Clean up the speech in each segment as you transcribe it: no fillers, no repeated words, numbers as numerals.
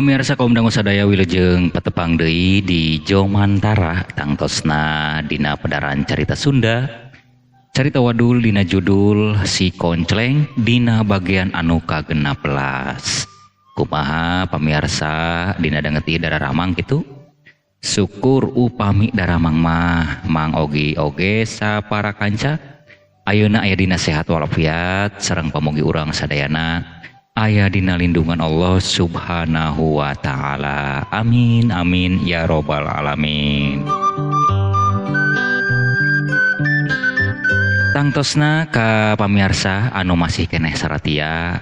Pamirsa kaum dangu sadaya wilujeng patepang deui di Jomantara tangtosna dina pedaran carita Sunda. Carita wadul dina judul Si Koncleng dina bagian anu ka-16. Kumaha pamirsa dina dangeti dararamang kitu? Syukur upami daramang mah mang oge sapara kanca. Ayeuna aya dina sehat walafiat sareng pamugi urang sadayana aya dina lindungan Allah Subhanahu wa ta'ala. Amin amin ya robbal alamin. Tangtosna ka pamirsa anu masih keneh saratia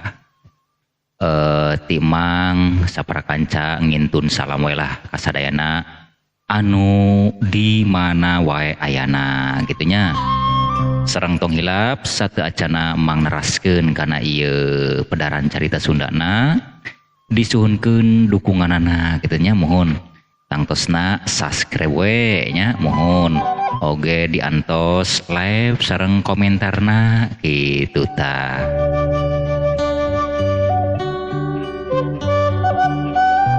timang sapara kanca ngintun salam we lah kasadayana anu di mana wae ayana gitunya. Sareng tong hilap sateu acana mang neraskeun kana ieu pedaran carita Sundana disuhunkeun dukunganana kitu nya mohon tangtosna subscribe we nya mohon oge diantos live sareng komentarna kitu tah.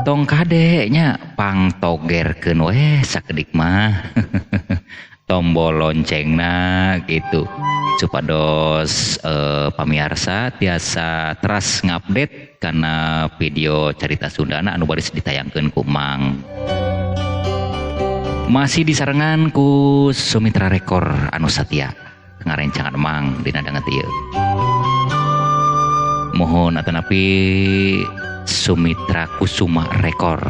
Tong kade nya pangtogerkeun we sakedik mah tombol loncengna gitu supados pamirsa tiasa teras ngupdate karena video carita Sundana anu baris ditayangkeun ku Mang. Masih disarengan ku Sumitra Rekor anu satia ngarencangan Mang dina danget ieu. Mohon atanapi Sumitra Kusuma Rekor,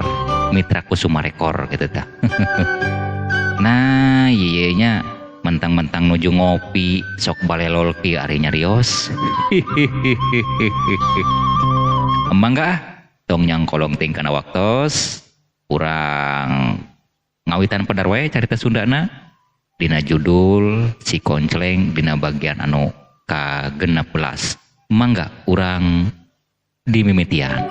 Mitra Kusuma Rekor gitu tah. Nah ieu nya mentang-mentang nuju ngopi sok balelol ki ari nyarios. Mangga tong nyangkolong ting kana waktos urang ngawitan pedar wae carita Sundana dina judul Si Koncleng dina bagian anu ka-16. Mangga urang dimimitian.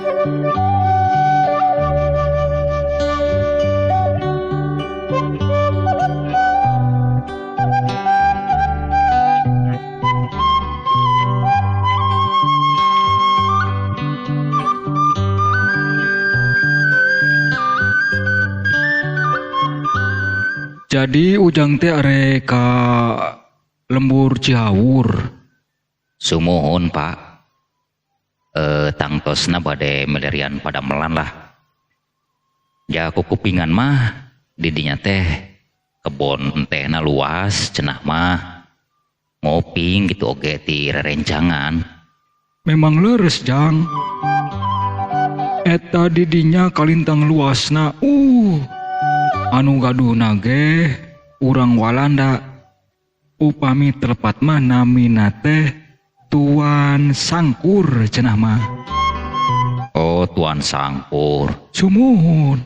Jadi ujang teh are ka lembur Cihawur. Sumuhun Pak. Tangtosna bade melerian pada melan lah. Ya kukupingan mah didinya teh kebon tehna luas cenah mah ngoping gitu oge ti rerencangan. Memang leres jang. Eta didinya kalintang luasna. Anu gaduna ge urang Walanda. Upami telepat mah namina teh Tuan Sangkur cenah mah. Oh Tuan Sangkur. Sumuhun.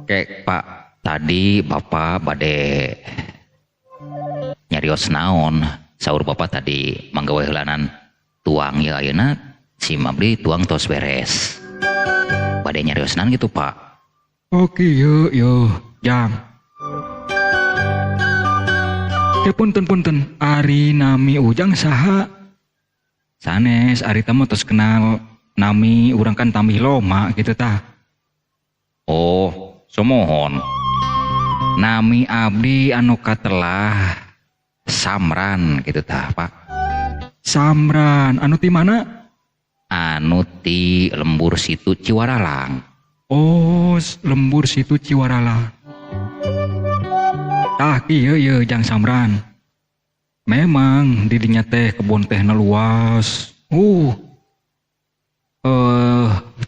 Kek Pak, tadi Bapak bade nyarios naon? Saur Bapak tadi manggawe heulanan tuang ya ayeuna si Mabdi tuang tos beres. Bade nyarios naon gitu Pak? Oke yo jang. Punten ari nami ujang saha? Sanes ari teh tos kenal nami urang kan tambih loma gitu tah. Oh, sumohon. Nami abdi anu katelah Samran gitu tah Pak. Samran anu ti mana? Anu ti lembur situ Ciwaralang. Oh, lembur situ Ciwaralang. Tah kieu jang Samran. Memang didinya teh kebon tehna luas.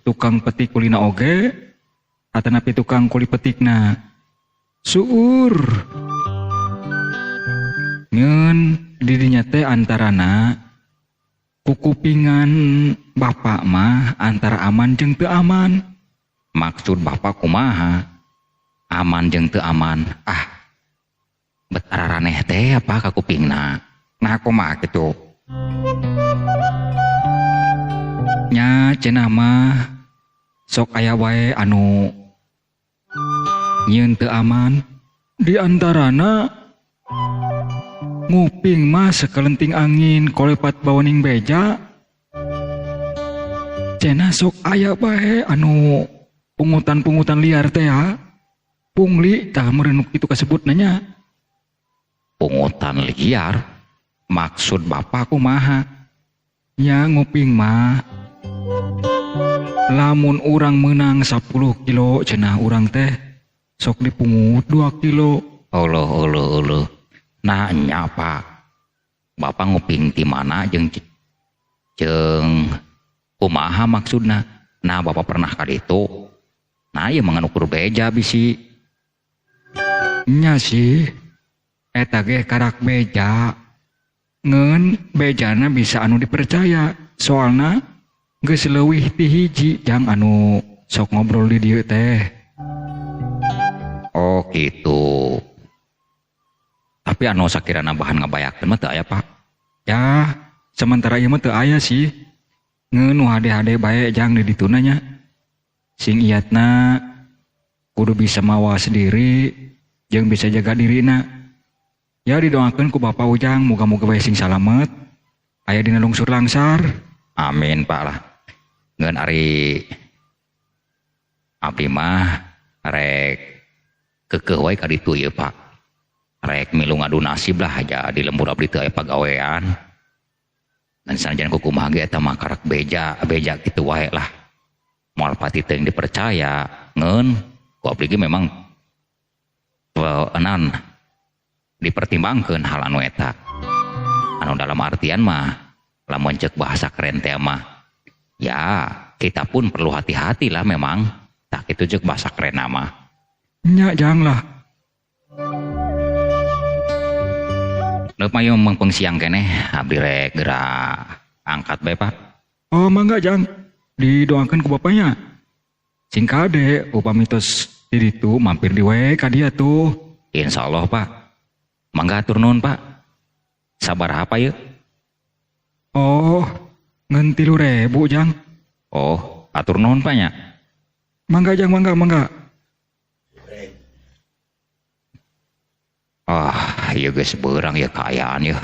Tukang petik kulina oge atanapi tukang kuli petikna. Suur. Ngeun didinya teh antarana kukupingan bapak mah antara aman jeung teu aman. Maksud Bapak kumaha? Aman jeung teu aman. Bet araraneh teh apa kakupingna? Nah kumaha kitu? Nya cenah mah sok aya wae anu nyieun teu aman. Di antarana nguping mah sakelenting angin kolepat bawaning beja Cena sok aya bae anu pungutan-pungutan liar teh ya. Pungli tah meureun kitu kasebut nanya. Pungutan liar? Maksud Bapak kumaha? Ya nguping mah. Lamun urang menang 10 kilo cenah urang teh sok dipungut 2 kilo. Allah. Nah nya Pak. Bapak nguping ti mana jeung kumaha maksudna? Nah Bapak pernah ka ditu? Nah ieu mah ngukur beja bisi. Nya sih. Eta ge karak beja. Ngeun bejana bisa anu dipercaya. Soalna geus leuwih ti hiji jang anu sok ngobrol di dieu teh. Oh gitu. Tapi anu sakirana bahan ngabayakeun mah teu aya Pak. Ya, sementara ieu mah teu aya sih. Ngeun nu hade-hade bae jang di ditu nya. Sing iatna kudu bisa mawa sendiri jeung bisa jaga dirina. Ya didoakeun ku Bapak Ujang muga-muga bae sing salamet. Aya dina lungsur langsar. Amin Pak lah. Ngeun ari abdi mah rek keukeuh wae ka ditu ieu Pak. Rek milu ngadu nasib lah aja di lembur abdi teu aya pagawean. Dan sanajan kumaha ge eta mah karak beja kitu wae lah. Moal pati teu dipercaya ngeun ku abdi ge memang enan dipertimbangkeun hal anu eta. Anu dalam artian mah lamun ceuk bahasa keren teh mah ya kita pun perlu hati-hati lah memang. Tak kitu ceuk bahasa keren mah. Nya jang lah. Leup mayu mengpeng siang keneh abdi rek gerak angkat bae Pak. Oh mangga jang. Didoakeun ku bapaknya. Sing kade upami tos di ditu mampir di we ka dia tuh. Insyaallah Pak. Mangga atur nuhun Pak. Sabar apa yeuh? Oh, ngeun 3.000 jang. Oh, atur nuhun Pak nya. Mangga jang mangga. Ieu geus beurang ya kaayaan ya.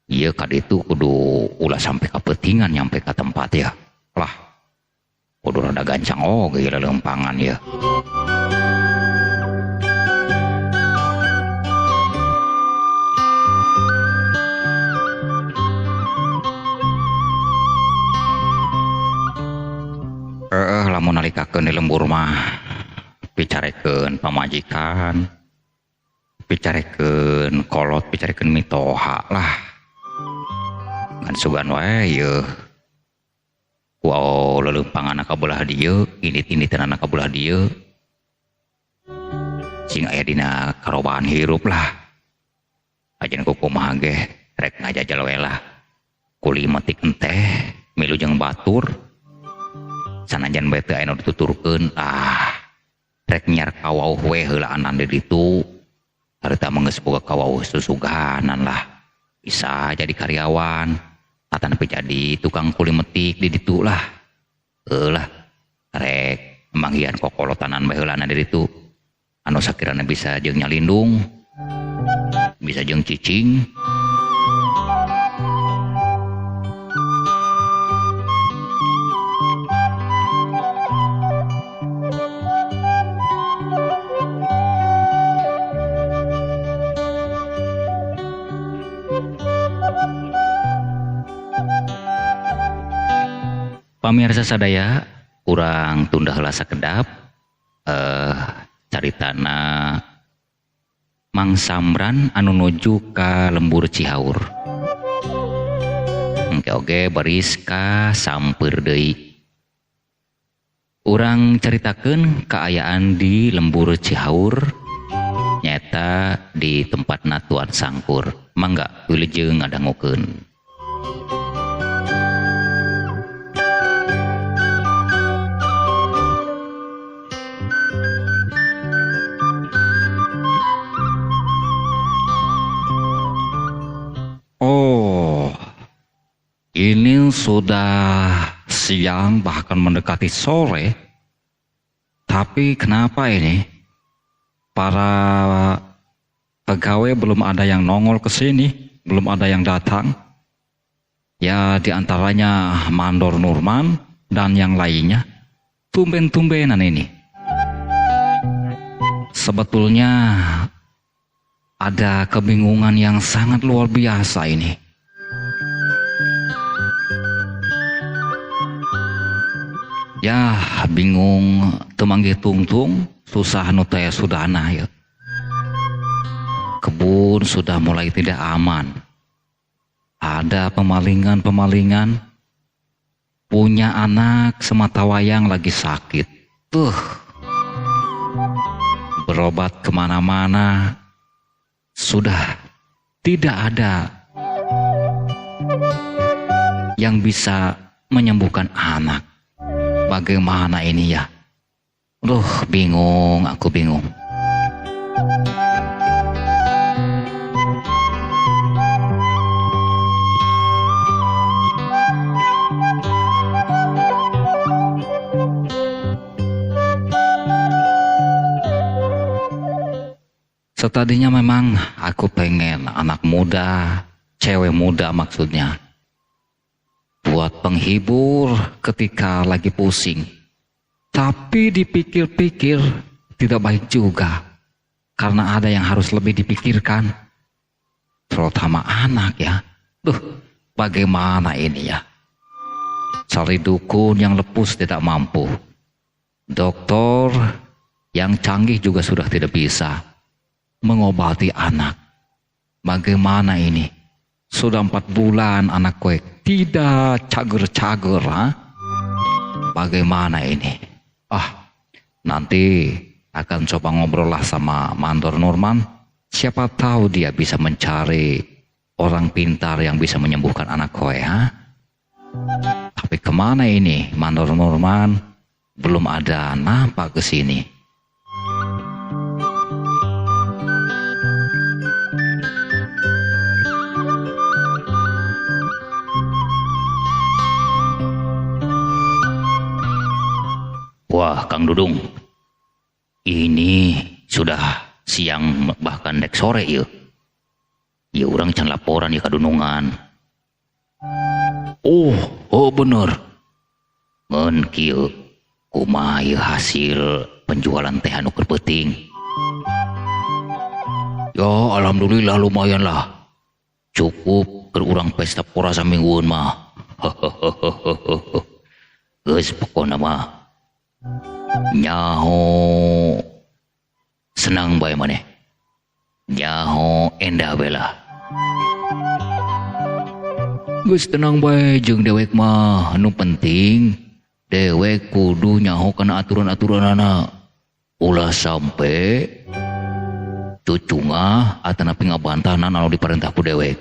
Ieu ka ditu kudu ulah sampai kapeutingan nyampe ka tempat ya. Lah. Kudu rada gancang oge lelempangan ya. Lamun nalikakeun di lembur mah picarekeun pamajikan, picarekeun kolot, picarekeun mitoha lah. Ngan sugan wae yeuh. Wow, lelempangan kabelah dieu, indit-inditan kabelah dieu. Sing aya dina karobaan hirup lah. Ajeun kumaha ge rek ngajajal we lah. Kuli metik enteh, milu jeung batur. Sanajan bae teu aya nu dituturkeun, rek nyar kawauh we heulaan di ditu. Harita mah geus boga kawauh susuganan lah. Bisa jadi karyawan, atau nepi jadi tukang kuli metik di ditu lah. Lah, rek manggihan kokolotanan bae heulana di ditu. Anu sakirana bisa jeung nyalindung, bisa jeung cicing. Pamirsa sadaya, urang tunda heula sakedap caritana Mang Samran anu nuju ka lembur Cihaur. Engke oge baris ka sampeur deui. Urang caritakeun kaayaan di lembur Cihaur nyata di tempatna Tuan Sangkur. Mangga wilujeng ngadangukeun. Ini sudah siang bahkan mendekati sore, tapi kenapa ini para pegawai belum ada yang nongol ke sini, belum ada yang datang? Ya diantaranya Mandor Nurman, dan yang lainnya. Tumben-tumbenan ini. Sebetulnya ada kebingungan yang sangat luar biasa ini. Ya, bingung temanggih tungtung, susah nu teh sudahna ya. Kebun sudah mulai tidak aman. Ada pemalingan-pemalingan. Punya anak sematawayang lagi sakit. Berobat kemana-mana. Sudah tidak ada yang bisa menyembuhkan anak. Bagaimana ini ya? Bingung, aku bingung. Setadinya memang aku pengen anak muda, cewek muda maksudnya, buat penghibur ketika lagi pusing. Tapi dipikir-pikir tidak baik juga, karena ada yang harus lebih dipikirkan, terutama anak ya. Bagaimana ini ya? Cari dukun yang lepus tidak mampu, dokter yang canggih juga sudah tidak bisa mengobati anak. Bagaimana ini? Sudah 4 bulan anak gue tidak cager-cager. Bagaimana ini? Nanti akan coba ngobrol lah sama Mandor Nurman. Siapa tahu dia bisa mencari orang pintar yang bisa menyembuhkan anak gue. Tapi kemana ini Mandor Nurman? Belum ada nampak ke sini. Wah, Kang Dudung, ini sudah siang bahkan dek sore ya. Ya orang can laporan ya kadunungan. Oh bener. Ngen kieu kumaha ieu hasil penjualan teh anu keur peuting. Ya alhamdulillah lumayan lah. Cukup keur urang pesta pora saminggueun mah. Geus pokona mah nyaho senang bae maneh, nyaho endah bela. Geus tenang bae jeung dewek mah, anu penting dewek kudu nyaho kana aturan-aturanana. Ulah sampe cucunga atanapi ngabantahan anu diparentah ku dewek.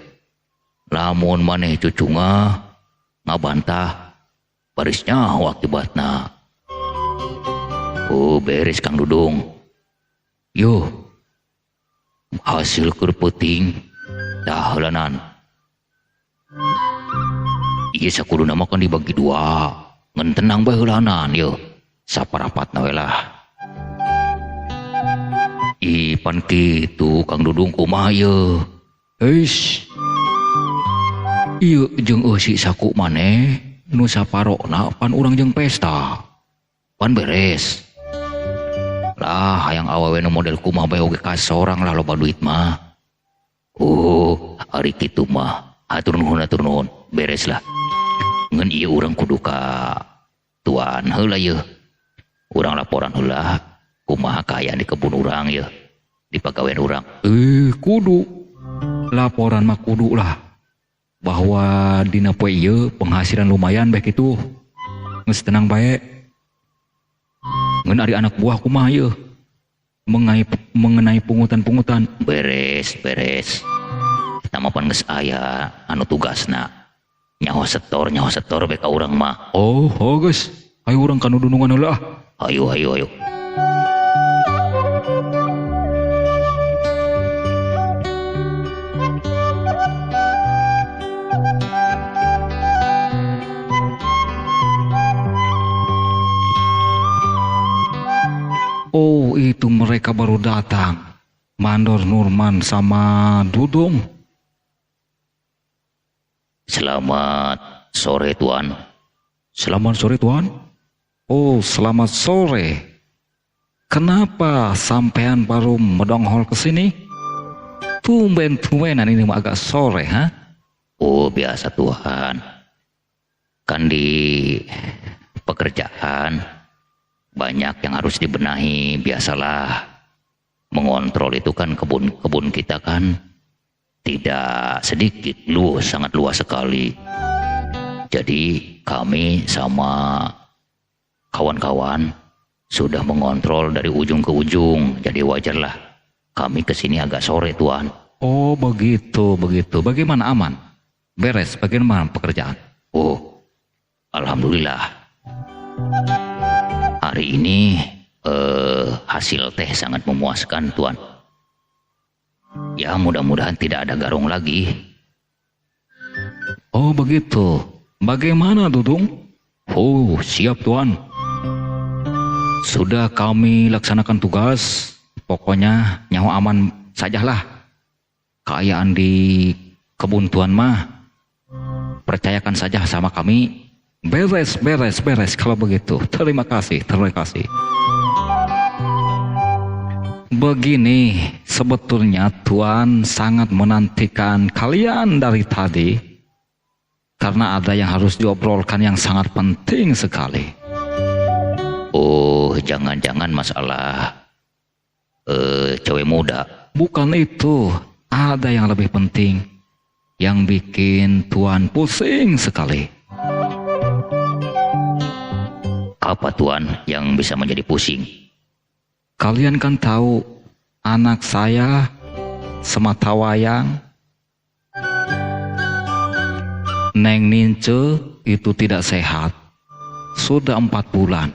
Lamun maneh cucunga ngabantah baris nyaho akibatna. Beres Kang Dudung. Yo, hasil keur peuting tah heulanan. Ieu sakuduna mah kan dibagi 2. Ngan tenang bae heulanan yo. Saparapatna we lah. Pan kitu Kang Dudung kumaha ieu? Eish. Ieu jeung eusi saku maneh nu saparona pan urang jeung pesta. Pan beres. Lah hayang awewe nu model kumaha bae oge kasorang lah loba duit mah. Ari kitu mah atur nuhun beres lah. Ngan ieu urang kudu ka tuan heula ieu. Urang laporan heula kumaha kaayaan di kebun urang ieu, di pagawean urang. Kudu laporan mah kudu lah, bahwa dina poe ieu penghasilan lumayan bae kitu. Geus tenang bae. Ngan ari anak buah kumaha ieu mengenai pungutan-pungutan. Beres. Kita mah pan geus aya anu tugasna nyaho setor bae ka urang mah. Geus. Ayo urang kana dunungan heula. Ayo. Itu mereka baru datang. Mandor Nurman sama Dudung. Selamat sore Tuan. Selamat sore Tuan. Oh, selamat sore. Kenapa sampean baru mendonghol ke sini? Tumben-tumbenan ini agak sore, ha? Oh, biasa Tuan. Kan di pekerjaan banyak yang harus dibenahi. Biasalah, mengontrol itu kan kebun kita kan tidak sedikit, sangat luas sekali. Jadi kami sama kawan-kawan sudah mengontrol dari ujung ke ujung. Jadi wajarlah kami kesini agak sore Tuan. Oh begitu. Bagaimana, aman? Beres, bagaimana pekerjaan? Oh, alhamdulillah. Hari ini hasil teh sangat memuaskan Tuan. Ya mudah-mudahan tidak ada garong lagi. Oh begitu. Bagaimana Dudung? Oh siap Tuan. Sudah kami laksanakan tugas. Pokoknya nyawa aman sajalah. Keayaan di kebun Tuan mah percayakan saja sama kami. Beres kalau begitu. Terima kasih. Begini, sebetulnya Tuan sangat menantikan kalian dari tadi. Karena ada yang harus diobrolkan yang sangat penting sekali. Oh, jangan-jangan masalah cewek muda. Bukan itu, ada yang lebih penting. Yang bikin Tuan pusing sekali. Apa Tuan yang bisa menjadi pusing? Kalian kan tahu anak saya sematawayang Neng Nince itu tidak sehat. Sudah 4 bulan.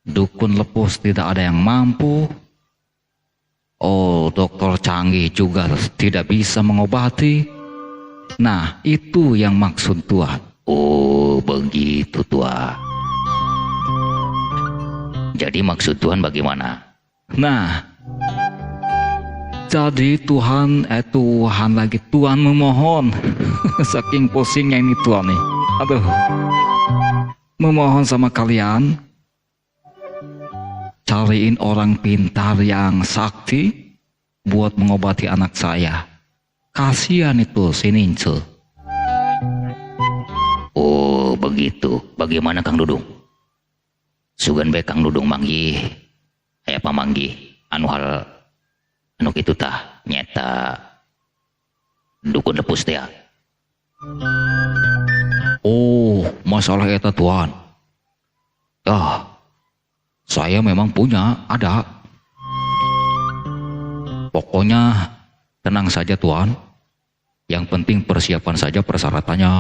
Dukun lepus tidak ada yang mampu. Oh, dokter canggih juga tidak bisa mengobati. Nah, itu yang maksud Tuhan. Oh, begitu Tuan. Jadi maksud Tuhan bagaimana? Nah, jadi Tuhan memohon. Saking pusingnya ini Tuhan nih. Aduh. Memohon sama kalian. Cariin orang pintar yang sakti buat mengobati anak saya. Kasihan itu si Nince. Oh, begitu. Bagaimana Kang Dudung? Sugan bae Kang Dudung manggi. Aya pamanggi anu kitu tah nyeta dukun lepus teh. Oh, masalah eta Tuan. Saya memang punya, ada. Pokoknya tenang saja Tuan. Yang penting persiapan saja persyaratannya.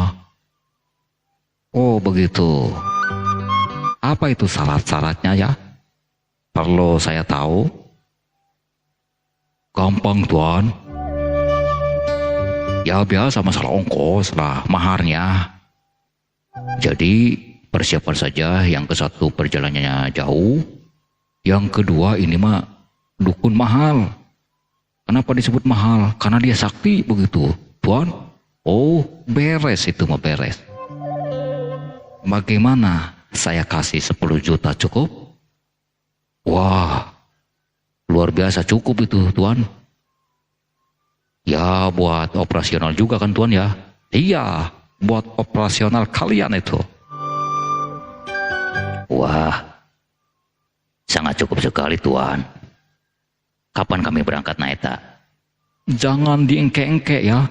Oh, begitu. Apa itu syarat-syaratnya ya? Perlu saya tahu? Gampang Tuan. Ya biasa masalah ongkos lah, maharnya. Jadi persiapan saja. Yang ke-1 perjalanannya jauh. Yang kedua ini mah dukun mahal. Kenapa disebut mahal? Karena dia sakti begitu Tuan. Oh beres itu mah beres. Bagaimana? Saya kasih 10 juta cukup? Wah, luar biasa cukup itu Tuan. Ya buat operasional juga kan Tuan ya? Iya, buat operasional kalian itu. Wah, sangat cukup sekali Tuan. Kapan kami berangkat Naeta? Jangan diengke-engke ya.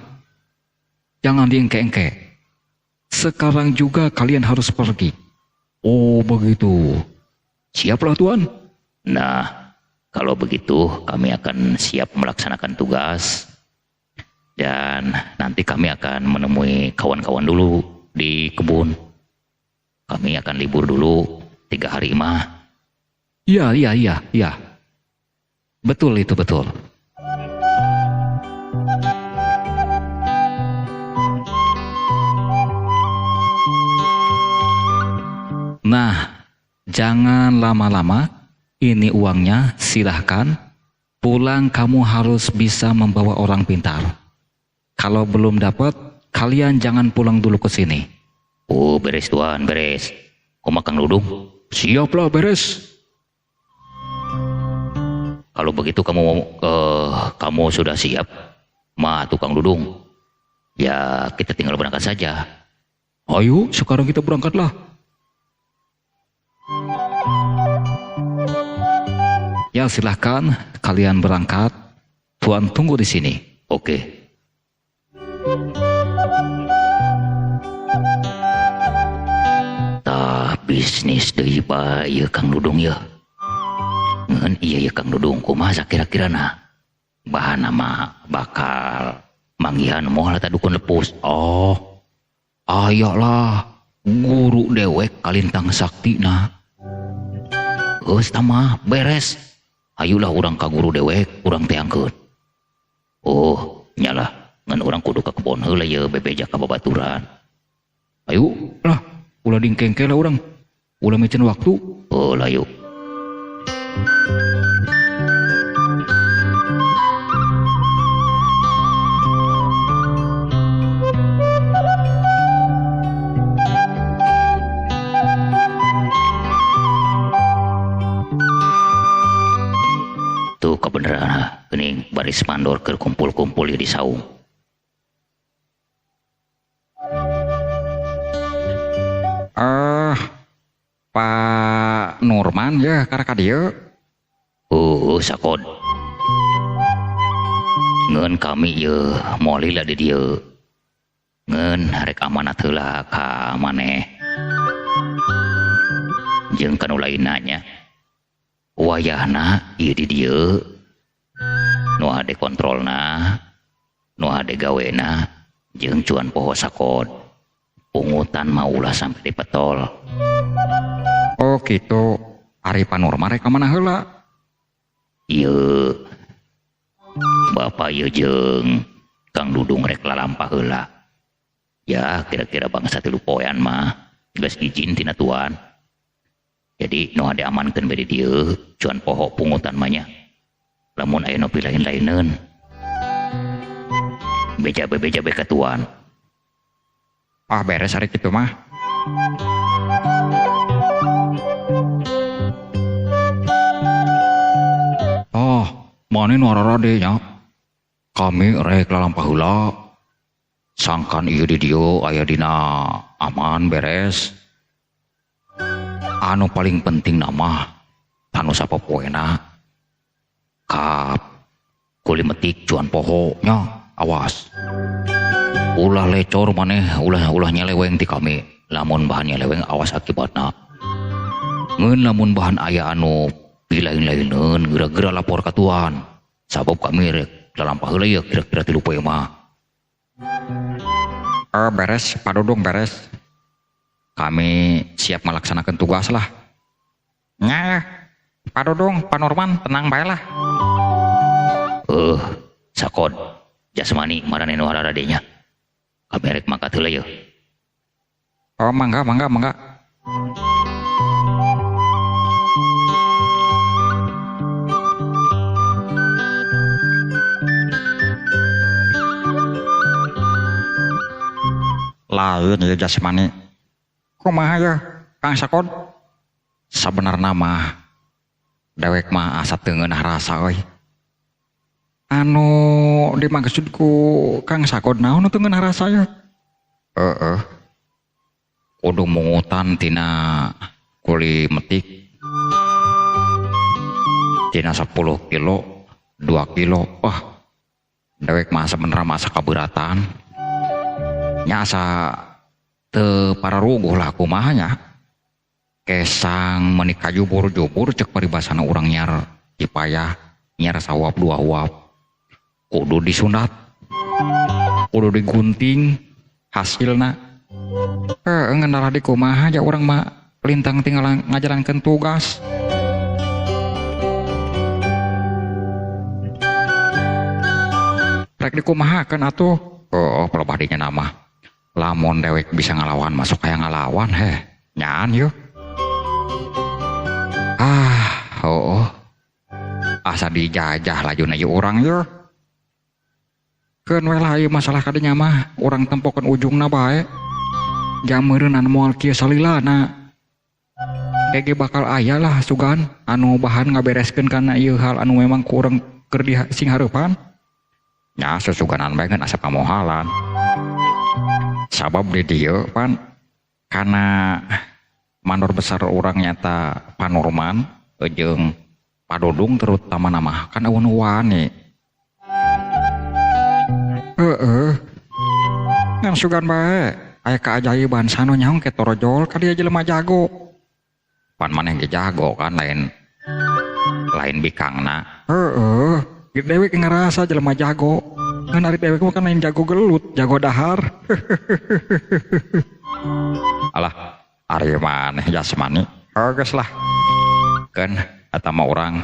Jangan diengke-engke. Sekarang juga kalian harus pergi. Oh begitu. Siaplah Tuan. Nah, kalau begitu kami akan siap melaksanakan tugas. Dan nanti kami akan menemui kawan-kawan dulu di kebun. Kami akan libur dulu 3 hari mah. Iya. Betul itu betul. Nah, jangan lama-lama. Ini uangnya, silahkan. Pulang kamu harus bisa membawa orang pintar. Kalau belum dapat, kalian jangan pulang dulu ke sini. Oh, beres tuan, beres. Koma Kang Dudung. Siap lah beres. Kalau begitu kamu sudah siap, Tukang Dudung. Ya, kita tinggal berangkat saja. Ayo, sekarang kita berangkatlah. Ya, silahkan kalian berangkat. Tuan tunggu di sini. Oke. Bisnis deui bae Kang Dudung ya. Ngeun iya ya Kang Dudung, kumaha kira-kira na? Bahan nama bakal manggihan moal eta dukun lepus. Oh, ayalah guru dewek kalintang sakti na. Geus mah beres. Ayulah urang ka guru dewek, urang teh angkeun. Oh, nyalah ngan urang kudu ka kebon heula ye bebeja ka babaturan. Ayo lah, ulah dingkengke lah urang. Ulah mecen waktu. Oh, lah yuk. Tuh kebenaran gening baris mandor keur kumpul-kumpul di saung. Pak Nurman ya karena dia. Sakod. Ngeun kami ye moali lah di dieu. Ngeun rek amanat heula ka maneh. Jeung kanu lainna wayahna ieu di dieu. Nu hade kontrolna, nu hade gawena jeung cuan poho sakod. Pungutan mah ulah sampai dipetol. Oh gitu. Ari Panurma rek mana heula? Ieu Bapak ieu jeung Kang Dudung rek lalampah heula. Ya kira-kira bangsa 3 poean mah geus izin tina tuan. Jadi nu hade amankeun bade dieu cuan poho pungutan mah nya. Lamun aya nu pilain-laineun beja be ka tuan. Ah beres ari kitu mah. Mane nuararade nya. Kami rek lalampah heula. Sangkan ieu di dieu aya dina aman beres. Anu paling penting nama anu sapopoena kap kuli metik cuan poho nya. Awas. Ulah lecor maneh, ulah nyeleweng ti kami. Lamun bahan nyeleweng awas akibatna. Ngeun lamun bahan aya anu pilain-laineun geura-geura lapor ka tuan. Sabab kami rek lalampah heula ya kira-kira 3 poe mah. Beres, Pak Dudung beres. Kami siap melaksanakan tugas lah. Nya, Pak Dudung, Pak Nurman tenang bae lah. Sakod, jasmani marane nu haradenya. Kami rek mangkat heula ya. Oh, mangga. Lain ya jasmani. Kumaha ya Kang Sakod? Sabenarna mah dewek mah asa teu ngeunah rasa euy. Anu dimaksudku Kang Sakod naon teu ngeunah rasa ya? Kudu mungutan tina kuli metik. Tina 10 kilo, 2 kilo. Wah. Dewek mah sebenarnya masa kaberatan. Nyasa teu pararuguh lah kumahanya. Kesang menikah jubur-jubur cek paribasana urang nyar dipayah nyar sawap 2 uap. Kudu disunat, kudu digunting hasilna. Ngendarah di kumaha aja urang mah pelintang tinggal ngajarankeun tugas. Rek dikumahakeun atuh. Pelebah dinya nama. Lamun dewek bisa ngalawan masuk kayak ngalawan nyaan yuk. Asa dijajah lajuna yuk orang yuk. Keun we lah ieu masalah kadinya mah urang tempokeun ujungna bae. jameureun anu moal kieu salilana. Kege bakal aya lah sugan anu bahan ngabereskeun kana ieu hal anu memang kurang keur sing hareupan. Nya sesuganan bae ngan asa kamohalan. Sabab di dieu pan kana mandor besar urang nyata Panurman jeung Padodung terutama nama kan awan wani. Ngan sugan bae aya kaajaiban sanu nyaho ke torojol ka dieu jelema jago. Pan maneh ge jago kan lain bikangna. Dewek ngerasa jelema jago. Ngan ari dewek mah kan lain jago gelut, jago dahar. Alah, ari maneh jasmani. Geus lah. Keun eta mah urang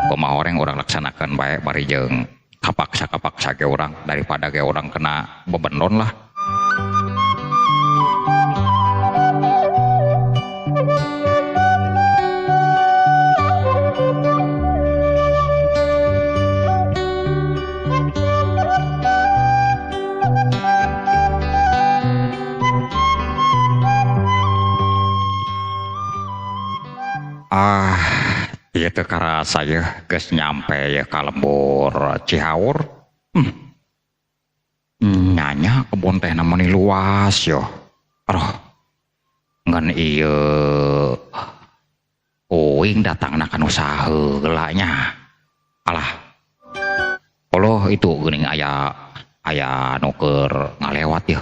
kumaha urang laksanakeun bae bari jeung kapaksa ge urang daripada ge urang kena bebendon lah. Ieu teu karasa ye geus nyampe ye ka lembur Cihaur. Nyanya kebun teh namanya luas yo. Aduh. Ngan ieu uing datangna kan usaha heula nya. Alah. Allah itu geuning aya nu keur ngalewat ye.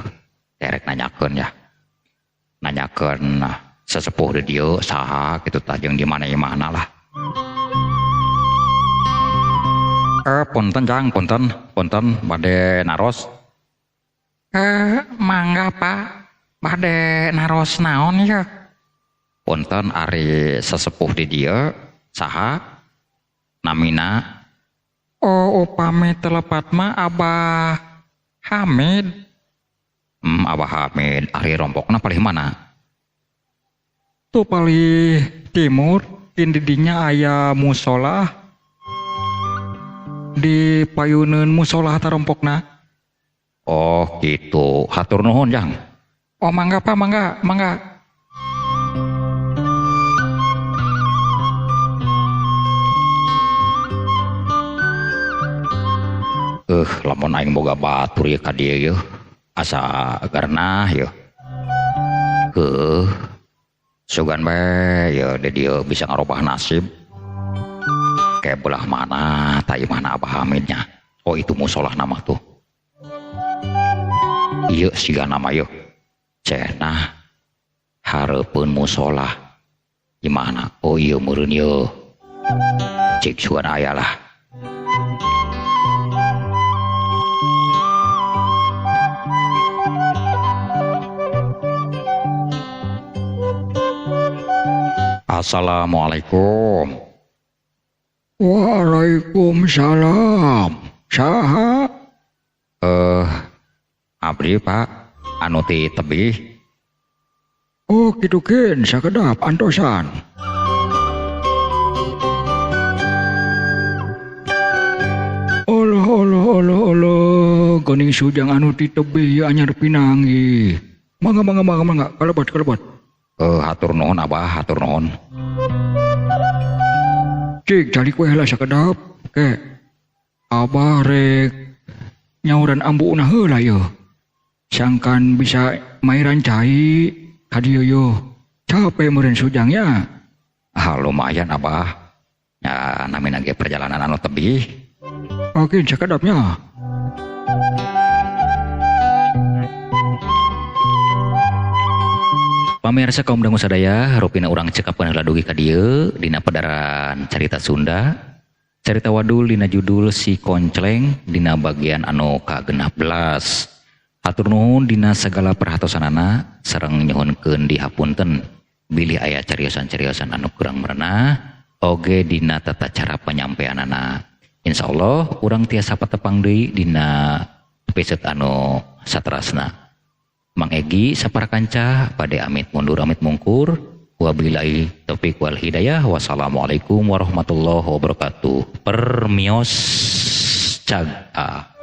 Derek nanyakeun ya. Nanyakeun sesepuh di dieu saha kitu tah jeung di mana-mana lah. Punten Jang, punten bade naros. Mangga Pak, bade naros naon ya? Punten ari sesepuh di dieu saha namina? Oh, upami telepat mah Abah Hamid. Abah Hamid ari rompokna palih mana? Tu palih timur, didinya aya musola. Di payuneun musola tarompokna. Oh gitu, hatur nuhun Jang. Oh mangga Pak, mangga. Lamun aing boga batur ieu ka dieu yeuh. Asa garna yeuh. Sugan bae yeuh di dieu bisa ngarobah nasib. Kayak belah mana, tai mana Abah Hamidnya. Oh itu musolah nama tuh. Iya siga nama yuk. Cenah hareupeun musolah. Gimana? Oh iya meureun yeuh. Cik sugan aya lah. Assalamualaikum. Waalaikumsalam. Saha? Abdi Pak, anu ti tebih. Oh kitu keun sakedap antosan. Allah, geuning sujang anu ti tebih anyar pinanggi. Mangga, kalebat. Hatur nuhun Abah, hatur nuhun. Cik calik we heula sakedap ke Abah rek nyauran ambuna heula yeuh. Sangkan bisa mairan cai ka dieu yeuh. Capek meureun sujangnya. Lumayan Abah. Ya namina ge perjalanan anu tebih. Oke sakedapnya. Pamirsa kaum dangu sadaya, rupina urang cekapkeun heula dugi ka dieu dina pedaran carita Sunda. Carita Wadul dina judul Si Koncleng dina bagian anu ka-16. Hatur nuhun dina sagala perhatosanana sareng nyuhunkeun dihapunten bilih aya cariosan-cariosan anu kurang merenah oge dina tata cara penyampaianana. Insyaallah urang tiasa patepang deui dina episode anu saterasna. Mang Egi saparakanca pada amit mundur amit mungkur wabillahi taufiq wal hidayah. Wassalamualaikum warahmatullahi wabarakatuh. Permios caga.